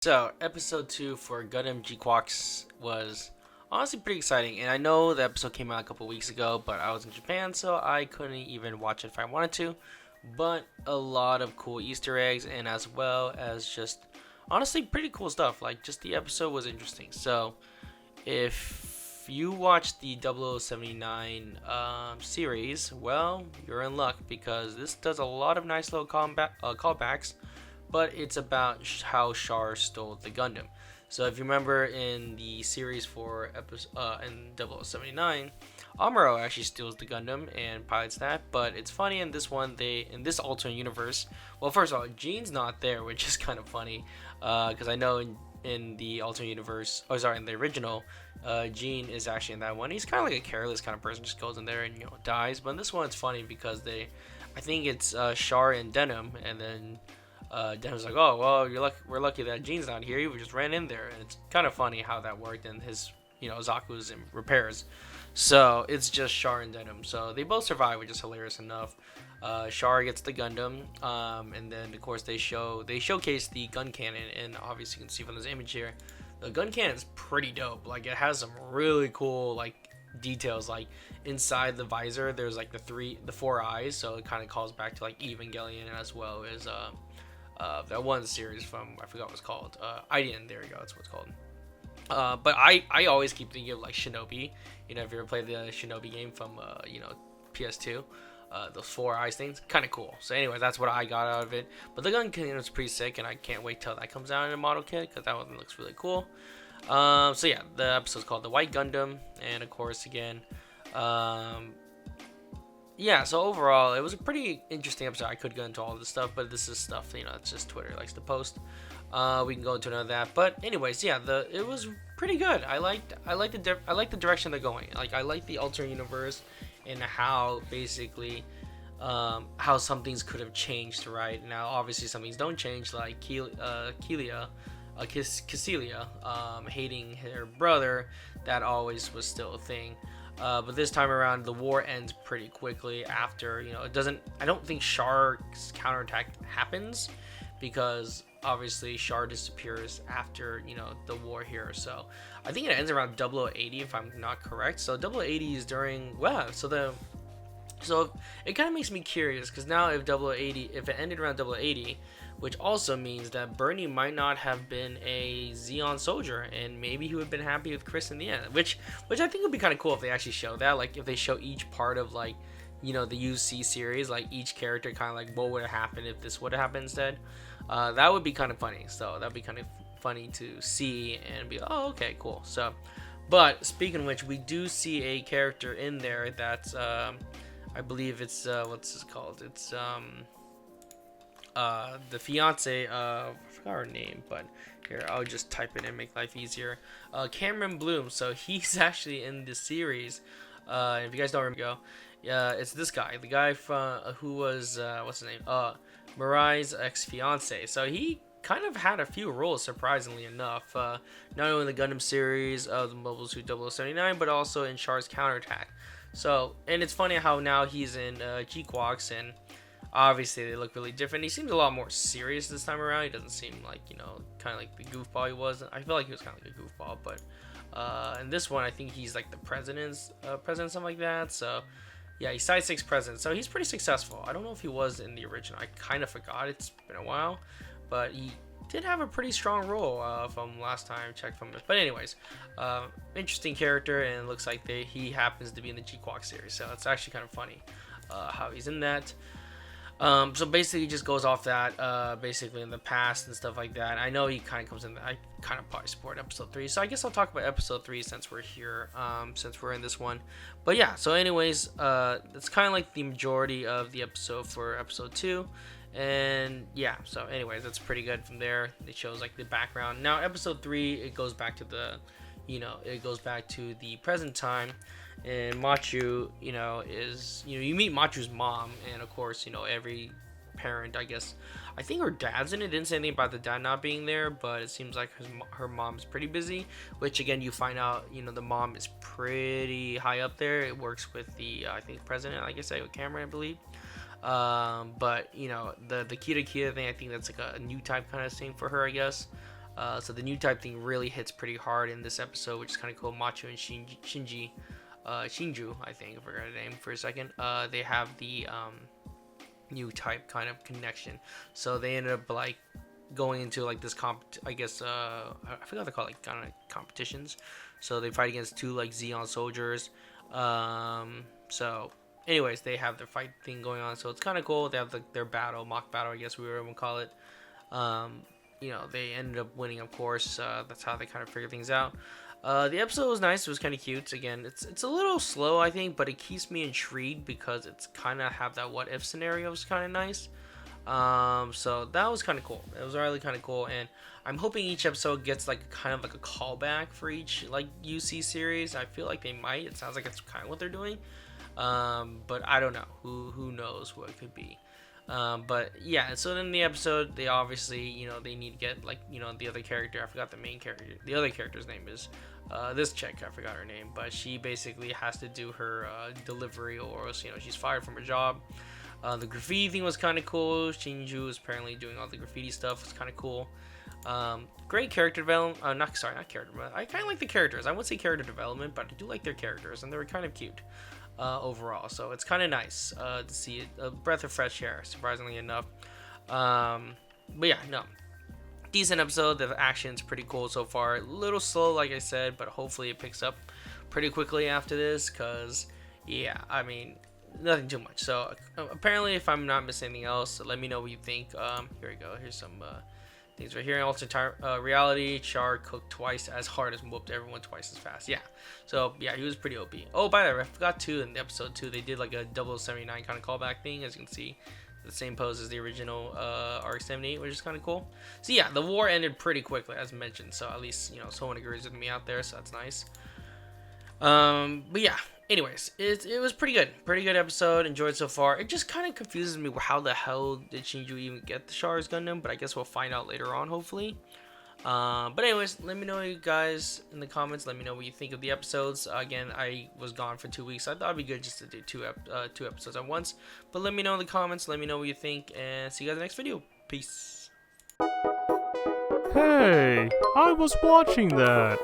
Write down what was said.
So, episode 2 for Gundam G-Quox was honestly pretty exciting. And I know the episode came out a couple weeks ago, but I was in Japan, so I couldn't even watch it if I wanted to. But a lot of cool Easter eggs, and as well as just honestly pretty cool stuff. Like, just the episode was interesting. So, if you watch the 0079 series, well, you're in luck because this does a lot of nice little callbacks, but it's about how Char stole the Gundam. So if you remember in the series for episode in 0079, Amuro actually steals the Gundam and pilots that. But it's funny in this one, they in this alternate universe. Well, first of all, Jean's not there, which is kind of funny, because I know in the alternate universe, oh sorry, in the original, Jean is actually in that one. He's kind of like a careless kind of person, just goes in there and dies. But in this one, it's funny because I think it's Char and Denim, and then Denver's like, oh well, we're lucky that Gene's not here. We just ran in there, and it's kind of funny how that worked. And his, Zaku's in repairs, so it's just Char and Denim. So they both survive, which is hilarious enough. Char gets the Gundam, and then of course they showcase the gun cannon, and obviously you can see from this image here, the gun cannon is pretty dope. Like it has some really cool details, like inside the visor there's like the four eyes, so it kind of calls back to like Evangelion, as well as that one series from, I forgot what it's called. Ideon, there you go, that's what it's called. But I always keep thinking of like Shinobi. If you ever played the Shinobi game from PS2, those four eyes things, kind of cool. So anyway, that's what I got out of it. But the gun cannon is pretty sick, and I can't wait till that comes out in a model kit because that one looks really cool. So yeah, the episode's called The White Gundam, and of course again, yeah, so overall, it was a pretty interesting episode. I could go into all this stuff, but this is stuff, it's just Twitter likes to post. We can go into none of that, but anyways, yeah, it was pretty good. I like the direction they're going. Like I like the alternate universe and how basically how some things could have changed. Right now, obviously some things don't change, like Cecilia hating her brother. That always was still a thing. But this time around, the war ends pretty quickly after, it doesn't, I don't think Char's counterattack happens because obviously Char disappears after, the war here. So I think it ends around 0080 if I'm not correct. So 0080 is during, so it kind of makes me curious because now if if it ended around 0080, which also means that Bernie might not have been a Xeon soldier, and maybe he would have been happy with Chris in the end, which I think would be kind of cool if they actually show that, like if they show each part of the UC series, like each character kind of like what would have happened if this would have happened instead. That would be kind of funny. So that'd be kind of funny to see and be, oh, okay, cool. So, but speaking of which, we do see a character in there that's I believe it's what's this called? It's the fiance of, I forgot her name, but here I'll just type it in, make life easier. Cameron Bloom. So he's actually in the series. If you guys don't remember, it's this guy, the guy from who was what's his name? Mirai's ex-fiance. So he kind of had a few roles, surprisingly enough. Not only in the Gundam series of the Mobile Suit 0079, but also in Char's counterattack. So, and it's funny how now he's in G-Quox, and obviously they look really different. He seems a lot more serious this time around. He doesn't seem like, kind of like the goofball he was. I feel like he was kind of like a goofball, but in this one, I think he's like the president, something like that. So, yeah, he's Side 6 president. So he's pretty successful. I don't know if he was in the original. I kind of forgot. It's been a while, but he did have a pretty strong role from last time I checked from it. But anyways, interesting character, and it looks like he happens to be in the G-Quox series. So it's actually kind of funny how he's in that. So basically, he just goes off that, basically in the past and stuff like that. I know he kind of comes in. I kind of probably support episode 3, so I guess I'll talk about episode 3 since we're here, since we're in this one. But yeah, so anyways, it's kind of like the majority of the episode for episode 2, and yeah. So anyways, that's pretty good from there. It shows like the background. Now episode 3, it goes back to the present time. And Machu, is, you meet Machu's mom, and of course, every parent, I guess, I think her dad's in it. Didn't say anything about the dad not being there, but it seems like her mom's pretty busy, which again, you find out, the mom is pretty high up there. It works with the, I think, president, like I said, with Cameron, I believe. But the Kita Kita thing, I think that's like a new type kind of thing for her, I guess. So the new type thing really hits pretty hard in this episode, which is kind of cool. Macho and Shinji, Shinju, I think, I forgot her name for a second. They have the new type kind of connection. So they ended up like going into like this I guess I forgot they call it, like kind of competitions. So they fight against two like Xeon soldiers. So anyways, they have their fight thing going on. So it's kind of cool. They have their battle, mock battle, I guess we were gonna call it. They ended up winning, of course. That's how they kind of figure things out. The episode was nice. It was kind of cute. Again, it's a little slow, I think, but it keeps me intrigued because it's kind of have that what if scenario is kind of nice. So that was kind of cool. It was really kind of cool, and I'm hoping each episode gets like kind of like a callback for each like UC series. I feel like they might. It sounds like it's kind of what they're doing. But I don't know. Who knows what it could be. But yeah, so then the episode, they obviously, they need to get like, the other character. I forgot the main character. The other character's name is this chick. I forgot her name, but she basically has to do her delivery, or else, she's fired from her job. The graffiti thing was kind of cool. Shinju is apparently doing all the graffiti stuff. It's kind of cool. Great character development. Not character development. I kind of like the characters. I wouldn't say character development, but I do like their characters, and they were kind of cute. Overall, so it's kind of nice to see a breath of fresh air, surprisingly enough. But yeah, no, decent episode. The action's pretty cool so far. A little slow, like I said, but hopefully it picks up pretty quickly after this, because yeah, I mean, nothing too much. So apparently, if I'm not missing anything else, let me know what you think. Here we go. Here's some things right here. In alternate reality, Char cooked twice as hard as whooped everyone twice as fast. Yeah. So yeah, he was pretty OP. Oh, by the way, I forgot too, in episode 2, they did like a 0079 kind of callback thing. As you can see, the same pose as the original RX-78, which is kind of cool. So yeah, the war ended pretty quickly, as mentioned. So at least someone agrees with me out there. So that's nice. But yeah. Anyways, it was pretty good episode. Enjoyed so far. It just kind of confuses me, how the hell did Shinju even get the Char's Gundam, but I guess we'll find out later on, hopefully. But anyways, let me know, you guys, in the comments. Let me know what you think of the episodes. Again, I was gone for 2 weeks. I thought it'd be good just to do two episodes at once. But let me know in the comments. Let me know what you think, and see you guys in the next video. Peace. Hey, I was watching that.